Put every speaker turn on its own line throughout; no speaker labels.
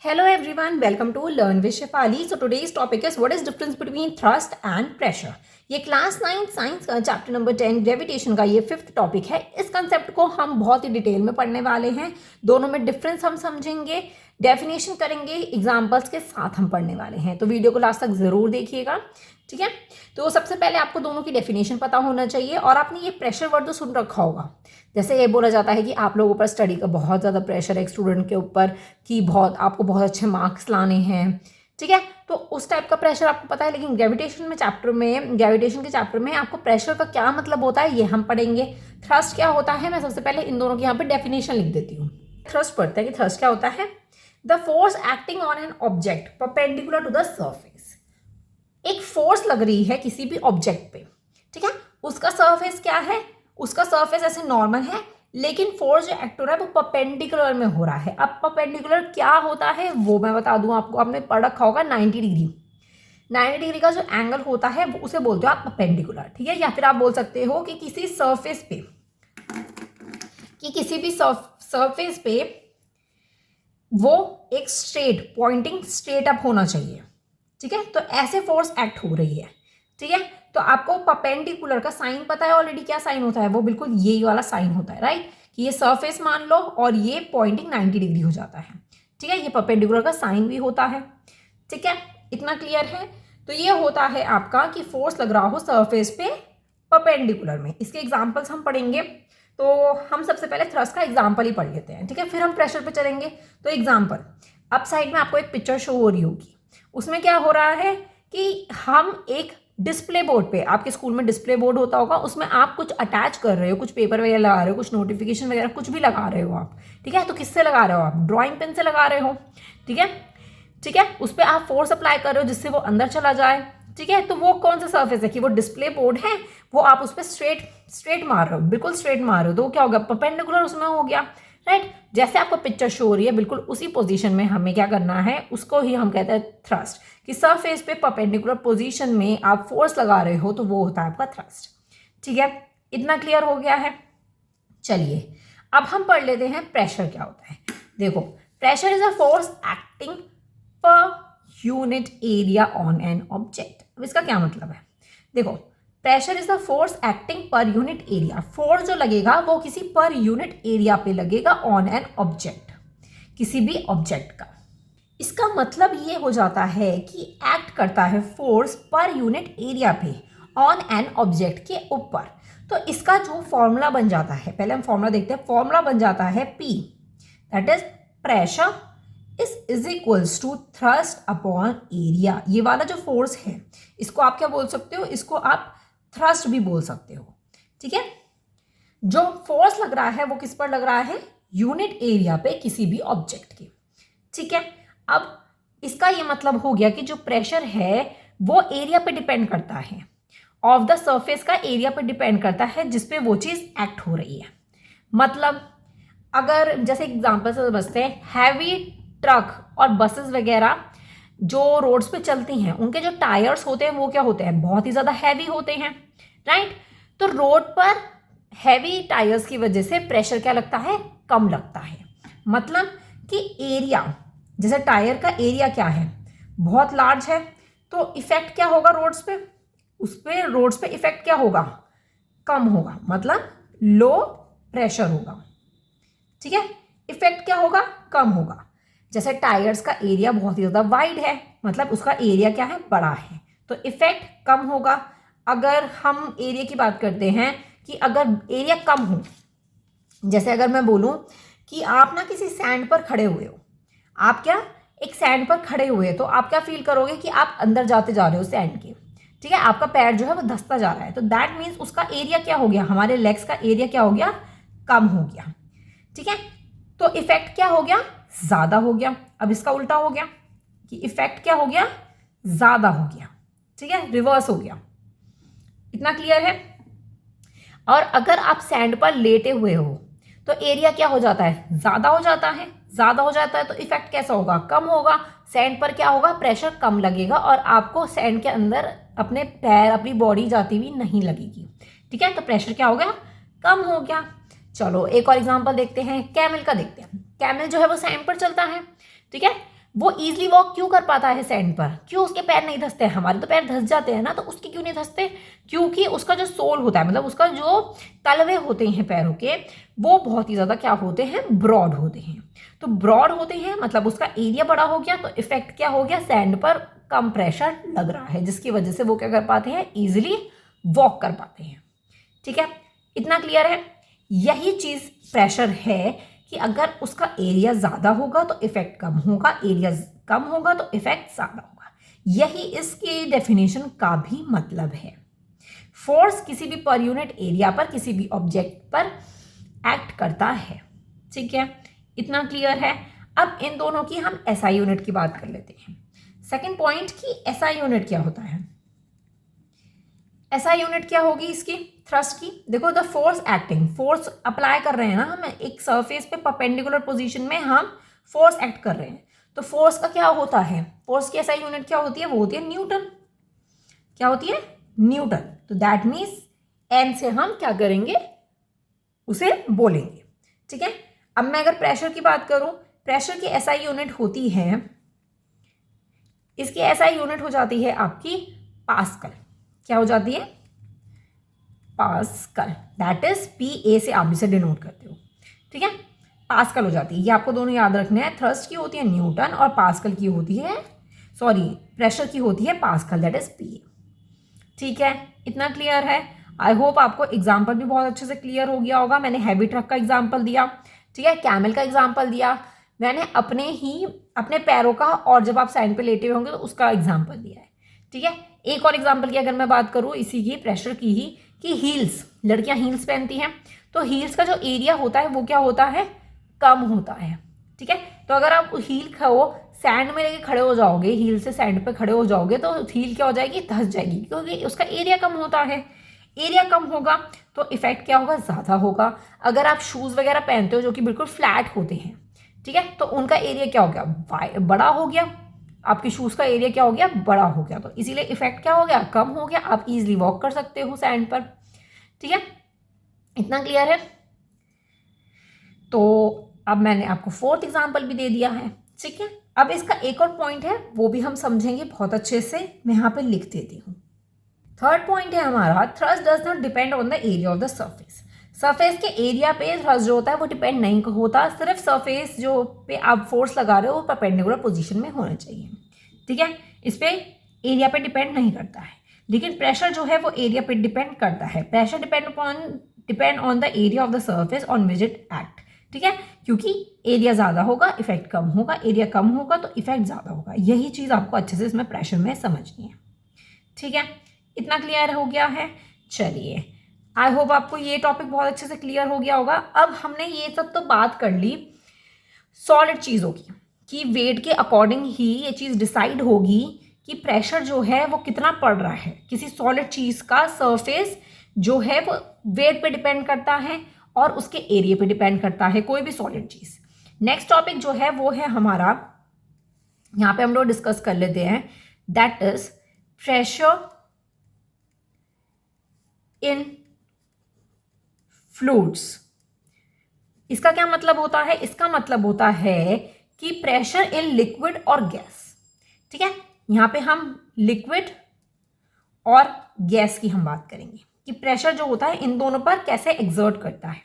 Hello everyone, welcome to Learn with Shefali. So today's topic is what is difference between thrust and pressure. ये class 9 science का chapter number 10 gravitation का ये 5th topic है। इस concept को हम बहुत ही डिटेल में पढ़ने वाले हैं। दोनों में डिफरेंस हम समझेंगे, डेफिनेशन करेंगे, एग्जांपल्स के साथ हम पढ़ने वाले हैं। तो वीडियो को लास्ट तक ज़रूर देखिएगा, ठीक है। तो सबसे पहले आपको दोनों की डेफिनेशन पता होना चाहिए और आपने ये प्रेशर वर्ड तो सुन रखा होगा। जैसे ये बोला जाता है कि आप लोगों पर स्टडी का बहुत ज़्यादा प्रेशर है एक स्टूडेंट के ऊपर कि आपको बहुत अच्छे मार्क्स लाने हैं, ठीक है। तो उस टाइप का प्रेशर आपको पता है, लेकिन ग्रेविटेशन के चैप्टर में आपको प्रेशर का क्या मतलब होता है ये हम पढ़ेंगे। थ्रस्ट क्या होता है, मैं सबसे पहले इन दोनों की यहाँ पे डेफिनेशन लिख देती हूँ। थ्रस्ट पढ़ते हैं कि थ्रस्ट क्या होता है। The force acting on an object perpendicular to the surface. एक फोर्स लग रही है किसी भी ऑब्जेक्ट पे, ठीक है। उसका सरफेस क्या है, उसका सरफेस ऐसे नॉर्मल है, लेकिन फोर्स जो एक्ट हो रहा है वो परपेंडिकुलर में हो रहा है। अब परपेंडिकुलर क्या होता है वो मैं बता दूं आपको, आपने पढ़ रखा होगा 90 डिग्री का जो एंगल होता है उसे बोलते हो आप परपेंडिकुलर, ठीक है। या फिर आप बोल सकते हो कि किसी सरफेस पे वो एक स्ट्रेट पॉइंटिंग स्ट्रेट अप होना चाहिए, ठीक है। तो ऐसे फोर्स एक्ट हो रही है, ठीक है। तो आपको परपेंडिकुलर का साइन पता है ऑलरेडी, क्या साइन होता है, वो बिल्कुल यही वाला साइन होता है, राइट। कि ये सरफेस मान लो और ये पॉइंटिंग 90 डिग्री हो जाता है, ठीक है। ये परपेंडिकुलर का साइन भी होता है, ठीक है। इतना क्लियर है। तो ये होता है आपका कि फोर्स लग रहा हो सरफेस पे परपेंडिकुलर में। इसके एग्जाम्पल्स हम पढ़ेंगे। तो हम सबसे पहले थ्रस्ट का एग्जाम्पल ही पढ़ लेते हैं, ठीक है, फिर हम प्रेशर पे चलेंगे। तो एग्जाम्पल, अब साइड में आपको एक पिक्चर शो हो रही होगी। उसमें क्या हो रहा है कि हम एक डिस्प्ले बोर्ड पे, आपके स्कूल में डिस्प्ले बोर्ड होता होगा, उसमें आप कुछ अटैच कर रहे हो, कुछ पेपर वगैरह लगा रहे हो, कुछ नोटिफिकेशन वगैरह कुछ भी लगा रहे हो आप, ठीक है। तो किससे लगा रहे हो आप, ड्राइंग पेन से लगा रहे हो, ठीक है, ठीक है। उस पर आप फोर्स अप्लाई कर रहे हो जिससे वो अंदर चला जाए, ठीक है। तो वो कौन सा सर्फेस है कि वो डिस्प्ले बोर्ड है, वो आप उस पर स्ट्रेट मार रहे हो, बिल्कुल स्ट्रेट मार रहे हो, तो क्या होगा, परपेंडिकुलर उसमें हो गया, राइट। जैसे आपको पिक्चर शो हो रही है बिल्कुल उसी पोजीशन में हमें क्या करना है, उसको ही हम कहते हैं थ्रस्ट। कि सरफेस पे परपेंडिकुलर पोजीशन में आप फोर्स लगा रहे हो तो वो होता है आपका थ्रस्ट, ठीक है। इतना क्लियर हो गया है। चलिए अब हम पढ़ लेते हैं प्रेशर क्या होता है। देखो, pressure is a force acting per unit area on an object. अब इसका क्या मतलब है, देखो, pressure is the force acting per unit area. Force जो लगेगा वो किसी पर यूनिट एरिया पे लगेगा ऑन एन ऑब्जेक्ट, किसी भी ऑब्जेक्ट का। इसका मतलब ये हो जाता है कि एक्ट करता है फोर्स पर यूनिट एरिया पे ऑन एन ऑब्जेक्ट के ऊपर। तो इसका जो फॉर्मूला बन जाता है, पहले हम फॉर्मूला देखते हैं। फॉर्मूला बन जाता है P, that is pressure is equals to thrust upon area. ये वाला जो फोर्स है इसको आप क्या बोल सकते हो, इसको आप थ्रस्ट भी बोल सकते हो, ठीक है। जो फोर्स लग रहा है वो किस पर लग रहा है, यूनिट एरिया पे किसी भी ऑब्जेक्ट के, ठीक है। अब इसका ये मतलब हो गया कि जो प्रेशर है वो एरिया पे डिपेंड करता है, ऑफ द सरफेस का एरिया पे डिपेंड करता है जिसपे वो चीज एक्ट हो रही है। मतलब अगर जैसे एग्जांपल से समझते हैं, हैवी ट्रक और बसेस वगैरह जो रोड्स पे चलती हैं उनके जो टायर्स होते हैं वो क्या होते हैं, बहुत ही ज़्यादा हैवी होते हैं, राइट। तो रोड पर हैवी टायर्स की वजह से प्रेशर क्या लगता है, कम लगता है। मतलब कि एरिया, जैसे टायर का एरिया क्या है, बहुत लार्ज है, तो इफेक्ट क्या होगा रोड्स पे, उस पर रोड्स पे इफेक्ट क्या होगा, कम होगा, मतलब लो प्रेशर होगा, ठीक है। इफेक्ट क्या होगा, कम होगा। जैसे टायर्स का एरिया बहुत ही ज़्यादा वाइड है, मतलब उसका एरिया क्या है, बड़ा है, तो इफेक्ट कम होगा। अगर हम एरिया की बात करते हैं कि अगर एरिया कम हो, जैसे अगर मैं बोलूं कि आप ना किसी सैंड पर खड़े हुए हो, आप क्या एक सैंड पर खड़े हुए तो आप क्या फील करोगे कि आप अंदर जाते जा रहे हो सैंड के, ठीक है। आपका पैर जो है वो धंसता जा रहा है, तो दैट मीन्स उसका एरिया क्या हो गया, हमारे लेग्स का एरिया क्या हो गया, कम हो गया, ठीक है। तो इफेक्ट क्या हो गया, ज्यादा हो गया। अब इसका उल्टा हो गया कि इफेक्ट क्या हो गया, ज्यादा हो गया, ठीक है, रिवर्स हो गया। इतना क्लियर है। और अगर आप सैंड पर लेटे हुए हो तो एरिया क्या हो जाता है, ज्यादा हो जाता है। ज्यादा हो जाता है तो इफेक्ट कैसा होगा, कम होगा। सैंड पर क्या होगा, प्रेशर कम लगेगा और आपको सैंड के अंदर अपने पैर, अपनी बॉडी जाती हुई नहीं लगेगी, ठीक है। तो प्रेशर क्या हो गया, कम हो गया। चलो एक और एग्जांपल देखते हैं, कैमल का देखते हैं। कैमल जो है वो सैंड पर चलता है, ठीक है। वो इजीली वॉक क्यों कर पाता है सैंड पर, क्यों उसके पैर नहीं धंसते हैं? हमारे तो पैर धंस जाते हैं ना, तो उसके क्यों नहीं धंसते? क्योंकि उसका जो सोल होता है, मतलब उसका जो तलवे होते हैं पैरों के, वो बहुत ही ज़्यादा क्या होते हैं, ब्रॉड होते हैं। तो ब्रॉड होते हैं मतलब उसका एरिया बड़ा हो गया, तो इफेक्ट क्या हो गया, सैंड पर कम प्रेशर लग रहा है, जिसकी वजह से वो क्या कर पाते हैं, ईजिली वॉक कर पाते हैं। ठीक है, इतना क्लियर है? यही चीज़ प्रेशर है कि अगर उसका एरिया ज़्यादा होगा तो इफेक्ट कम होगा, एरिया कम होगा तो इफेक्ट ज़्यादा होगा। यही इसकी डेफिनेशन का भी मतलब है। फोर्स किसी भी पर यूनिट एरिया पर किसी भी ऑब्जेक्ट पर एक्ट करता है। ठीक है, इतना क्लियर है? अब इन दोनों की हम एसआई यूनिट की बात कर लेते हैं। सेकेंड पॉइंट की एसआई यूनिट क्या होता है। एसआई यूनिट क्या होगी इसकी, थ्रस्ट की। देखो, the force acting, force apply कर रहे हैं ना हम एक सरफेस पे परपेंडिकुलर पोजीशन में हम फोर्स एक्ट कर रहे हैं, तो फोर्स का क्या होता है, फोर्स की एसआई यूनिट क्या होती है, वो होती है न्यूटन। क्या होती है, न्यूटन। तो दैट मीन्स एन से हम क्या करेंगे, उसे बोलेंगे। ठीक है, अब मैं अगर प्रेशर की बात करूं, प्रेशर की एसआई यूनिट होती है, इसकी एसआई यूनिट हो जाती है आपकी पास्कल। क्या हो जाती है, pascal. That is P A से आप इसे डिनोट करते हो। ठीक है, पास्कल हो जाती है। ये आपको दोनों याद रखने हैं, थ्रस्ट की होती है न्यूटन और पास्कल की होती है, सॉरी, प्रेशर की होती है pascal, that is P A. ठीक है, इतना क्लियर है? आई होप आपको एग्जाम्पल भी बहुत अच्छे से क्लियर हो गया होगा। मैंने हैवी ट्रक का एग्जाम्पल दिया, ठीक है, कैमल का एग्जाम्पल दिया, मैंने अपने पैरों का, और जब आप साइड पे लेटे हुए होंगे तो उसका एग्जाम्पल दिया है। ठीक है, एक और एग्जाम्पल की अगर मैं बात करूँ इसी की, प्रेशर की ही, कि हील्स, लड़कियां हील्स पहनती हैं, तो हील्स का जो एरिया होता है वो क्या होता है, कम होता है। ठीक है, तो अगर आप हील खाओ, सैंड में लेके खड़े हो जाओगे, हील से सैंड पे खड़े हो जाओगे, तो हील क्या हो जाएगी, धंस जाएगी, क्योंकि उसका एरिया कम होता है। एरिया कम होगा तो इफेक्ट क्या होगा, ज़्यादा होगा। अगर आप शूज़ वगैरह पहनते हो जो कि बिल्कुल फ्लैट होते हैं, ठीक है, तो उनका एरिया क्या हो गया, बड़ा हो गया। आपके शूज़ का एरिया क्या हो गया, बड़ा हो गया, तो इसीलिए इफेक्ट क्या हो गया, कम हो गया। आप इजीली वॉक कर सकते हो सैंड पर। ठीक है, इतना क्लियर है? तो अब मैंने आपको फोर्थ एग्जाम्पल भी दे दिया है। ठीक है, अब इसका एक और पॉइंट है, वो भी हम समझेंगे बहुत अच्छे से, मैं यहाँ पे लिख देती हूँ। थर्ड पॉइंट है हमारा, thrust does not depend on the area of the surface. Surface के एरिया पे थ्रस्ट जो होता है वो डिपेंड नहीं होता, सिर्फ सरफेस जो पे आप फोर्स लगा रहे हो वो परपेंडिकुलर पोजीशन में होना चाहिए। ठीक है, इस पे एरिया पे डिपेंड नहीं करता है। लेकिन प्रेशर जो है वो एरिया पे डिपेंड करता है। Pressure depend on the area of the surface on which it act. ठीक है, क्योंकि एरिया ज़्यादा होगा इफेक्ट कम होगा, एरिया कम होगा तो इफेक्ट ज़्यादा होगा। यही चीज़ आपको अच्छे से इसमें प्रेशर में समझनी है। ठीक है, इतना क्लियर हो गया है? चलिए, आई होप आपको ये टॉपिक बहुत अच्छे से क्लियर हो गया होगा। अब हमने ये सब तो बात कर ली सॉलिड चीज़ों की, कि वेट के अकॉर्डिंग ही ये चीज़ डिसाइड होगी कि प्रेशर जो है वो कितना पड़ रहा है। किसी सॉलिड चीज़ का सरफेस जो है वो वेट पे डिपेंड करता है और उसके एरिया पे डिपेंड करता है, कोई भी सॉलिड चीज़। नेक्स्ट टॉपिक जो है वो है हमारा, यहाँ पे हम लोग डिस्कस कर लेते हैं, that is pressure in fluids. इसका क्या मतलब होता है, इसका मतलब होता है कि प्रेशर इन लिक्विड और गैस। ठीक है, यहां पे हम लिक्विड और गैस की हम बात करेंगे कि प्रेशर जो होता है इन दोनों पर कैसे एक्सर्ट करता है।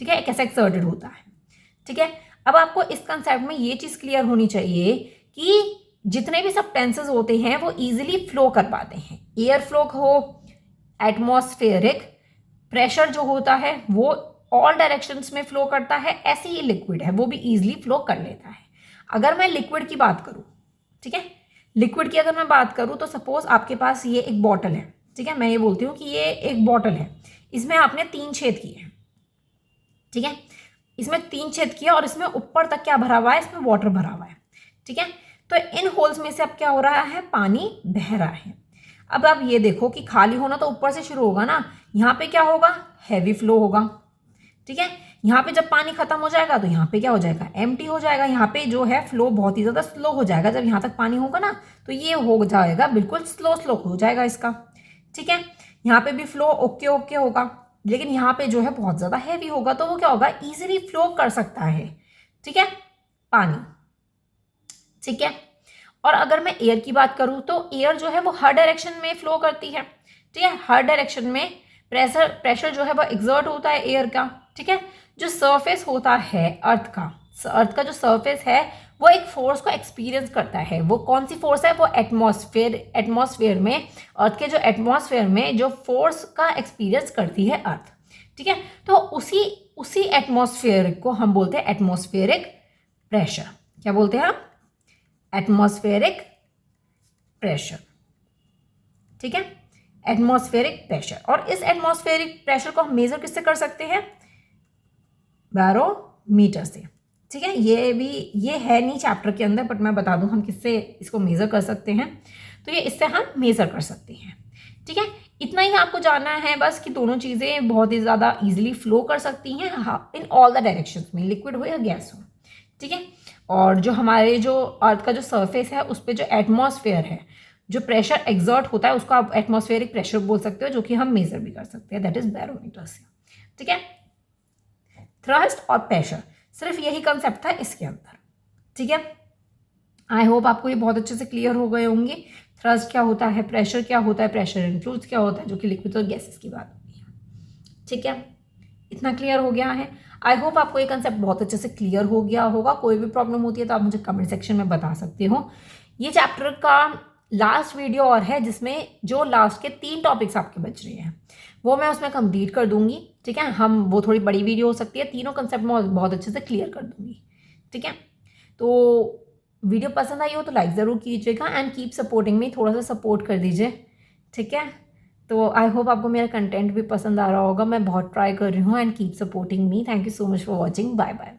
ठीक है, कैसे एक्सर्टेड होता है। ठीक है, अब आपको इस कंसेप्ट में ये चीज क्लियर होनी चाहिए कि जितने भी सब्सटेंसेस होते हैं वो इजीली फ्लो कर पाते हैं। एयर फ्लो हो, एटमॉस्फेरिक प्रेशर जो होता है वो ऑल डायरेक्शंस में फ्लो करता है, ऐसे ही लिक्विड है वो भी इजीली फ्लो कर लेता है। अगर मैं लिक्विड की बात करूं, ठीक है, लिक्विड की अगर मैं बात करूं तो सपोज आपके पास ये एक बॉटल है। ठीक है, मैं ये बोलती हूँ कि ये एक बॉटल है, इसमें आपने 3 छेद किए हैं। ठीक है, इसमें 3 छेद किया और इसमें ऊपर तक क्या भरा हुआ है, इसमें वाटर भरा हुआ है। ठीक है, तो इन होल्स में से अब क्या हो रहा है, पानी बह रहा है। अब आप ये देखो कि खाली होना तो ऊपर से शुरू होगा ना, यहाँ पे क्या होगा, हैवी फ्लो होगा। ठीक है, यहाँ पे जब पानी खत्म हो जाएगा तो यहाँ पे क्या हो जाएगा, एम्प्टी हो जाएगा। यहाँ पे जो है फ्लो बहुत ही ज़्यादा स्लो हो जाएगा। जब यहाँ तक पानी होगा ना तो ये हो जाएगा बिल्कुल स्लो हो जाएगा इसका। ठीक है, यहाँ पे भी फ्लो ओके होगा, लेकिन यहाँ पे जो है बहुत ज़्यादा हैवी होगा, तो वो क्या होगा, ईजिली फ्लो कर सकता है। ठीक है, पानी। ठीक है। और अगर मैं एयर की बात करूँ तो एयर जो है वो हर डायरेक्शन में फ्लो करती है, ठीक है। हर डायरेक्शन में प्रेशर जो है वो एग्जर्ट होता है एयर का, ठीक है। जो सरफेस होता है अर्थ का जो सरफेस है वो एक फोर्स को एक्सपीरियंस करता है। वो कौन सी फोर्स है? वो एटमॉस्फेयर में, अर्थ के जो एटमॉस्फेयर में जो फोर्स का एक्सपीरियंस करती है अर्थ, ठीक है। तो उसी एटमॉस्फेयर को हम बोलते हैं एटमॉस्फेरिक प्रेशर। क्या बोलते हैं हम? एटमॉस्फेरिक प्रेशर, ठीक है। Atmospheric pressure. और इस एटमॉस्फेरिक प्रेशर को हम मेजर किससे कर सकते हैं? बैरोमीटर से, ठीक है। ये है नहीं चैप्टर के अंदर, बट मैं बता दूं हम किससे इसको मेजर कर सकते हैं। तो ये इससे हम मेजर कर सकते हैं, ठीक है। इतना ही आपको जानना है बस कि दोनों चीज़ें बहुत ही ज़्यादा इजीली फ्लो कर सकती हैं इन ऑल द डायरेक्शंस में, लिक्विड हो या गैस हो, ठीक है। और जो हमारे जो अर्थ का जो सरफेस है उस पर जो एटमॉस्फेयर है, जो प्रेशर एग्जर्ट होता है उसको आप एटमॉस्फेरिक प्रेशर बोल सकते हो, जो कि हम मेजर भी कर सकते हैं, दैट इज बैरोमीटर से, ठीक है। थ्रस्ट और प्रेशर, सिर्फ यही कंसेप्ट था इसके अंदर, ठीक है। आई होप आपको ये बहुत अच्छे से क्लियर हो गए होंगे। थ्रस्ट क्या होता है, प्रेशर क्या होता है, प्रेशर इन फ्लूइड्स क्या होता है, जो कि लिक्विड और गैसेस की बात होती है, ठीक है। इतना क्लियर हो गया है। आई होप आपको ये कंसेप्ट बहुत अच्छे से क्लियर हो गया होगा। कोई भी प्रॉब्लम होती है तो आप मुझे कमेंट सेक्शन में बता सकते हो। ये चैप्टर का लास्ट वीडियो और है जिसमें जो लास्ट के 3 टॉपिक्स आपके बच रहे हैं वो मैं उसमें कंप्लीट कर दूंगी, ठीक है। हम वो थोड़ी बड़ी वीडियो हो सकती है, तीनों कंसेप्ट में बहुत अच्छे से क्लियर कर दूंगी, ठीक है। तो वीडियो पसंद आई हो तो लाइक ज़रूर कीजिएगा एंड कीप सपोर्टिंग मी, थोड़ा सा सपोर्ट कर दीजिए, ठीक है। तो आई होप आपको मेरा कंटेंट भी पसंद आ रहा होगा। मैं बहुत ट्राई कर रही हूँ and keep supporting me. Thank you so much for watching. Bye bye.